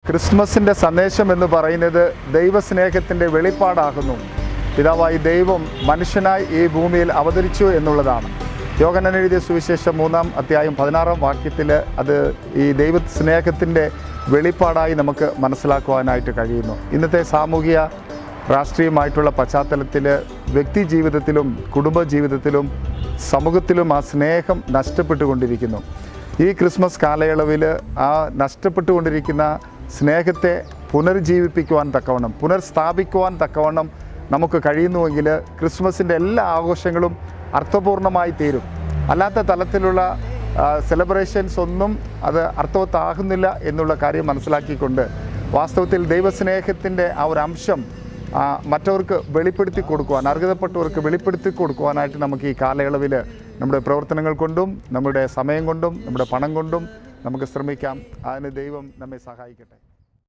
ക്രിസ്മസിൻ്റെ സന്ദേശം എന്ന് പറയുന്നത് ദൈവസ്നേഹത്തിൻ്റെ വെളിപ്പാടാകുന്നു. പിതാവായി ദൈവം മനുഷ്യനായി ഈ ഭൂമിയിൽ അവതരിച്ചു എന്നുള്ളതാണ്. യോഹന്നാൻ എഴുതിയ സുവിശേഷം 3-ാം അധ്യായം 16-ാം വാക്യത്തിൽ അത് ഈ ദൈവ സ്നേഹത്തിൻ്റെ വെളിപ്പാടായി നമുക്ക് മനസ്സിലാക്കുവാനായിട്ട് കഴിയുന്നു. ഇന്നത്തെ സാമൂഹിക രാഷ്ട്രീയമായിട്ടുള്ള പശ്ചാത്തലത്തിൽ വ്യക്തി ജീവിതത്തിലും കുടുംബജീവിതത്തിലും സമൂഹത്തിലും ആ സ്നേഹം നഷ്ടപ്പെട്ടുകൊണ്ടിരിക്കുന്നു. ഈ ക്രിസ്മസ് കാലയളവിൽ ആ നഷ്ടപ്പെട്ടുകൊണ്ടിരിക്കുന്ന സ്നേഹത്തെ പുനർജീവിപ്പിക്കുവാൻ തക്കവണ്ണം, പുനർസ്ഥാപിക്കുവാൻ തക്കവണ്ണം നമുക്ക് കഴിയുന്നുവെങ്കിൽ ക്രിസ്മസിൻ്റെ എല്ലാ ആഘോഷങ്ങളും അർത്ഥപൂർണമായി തീരും. അല്ലാത്ത തലത്തിലുള്ള സെലിബ്രേഷൻസ് ഒന്നും അത് അർത്ഥവത്താകുന്നില്ല എന്നുള്ള കാര്യം മനസ്സിലാക്കിക്കൊണ്ട് വാസ്തവത്തിൽ ദൈവസ്നേഹത്തിൻ്റെ ആ ഒരു അംശം മറ്റവർക്ക് വെളിപ്പെടുത്തി കൊടുക്കുവാൻ, അർഹതപ്പെട്ടവർക്ക് വെളിപ്പെടുത്തി കൊടുക്കുവാനായിട്ട് നമുക്ക് ഈ കാലയളവിൽ നമ്മുടെ പ്രവർത്തനങ്ങൾ കൊണ്ടും നമ്മുടെ സമയം കൊണ്ടും നമ്മുടെ പണം കൊണ്ടും നമുക്ക് ശ്രമിക്കാം. അതിന് ദൈവം നമ്മെ സഹായിക്കട്ടെ.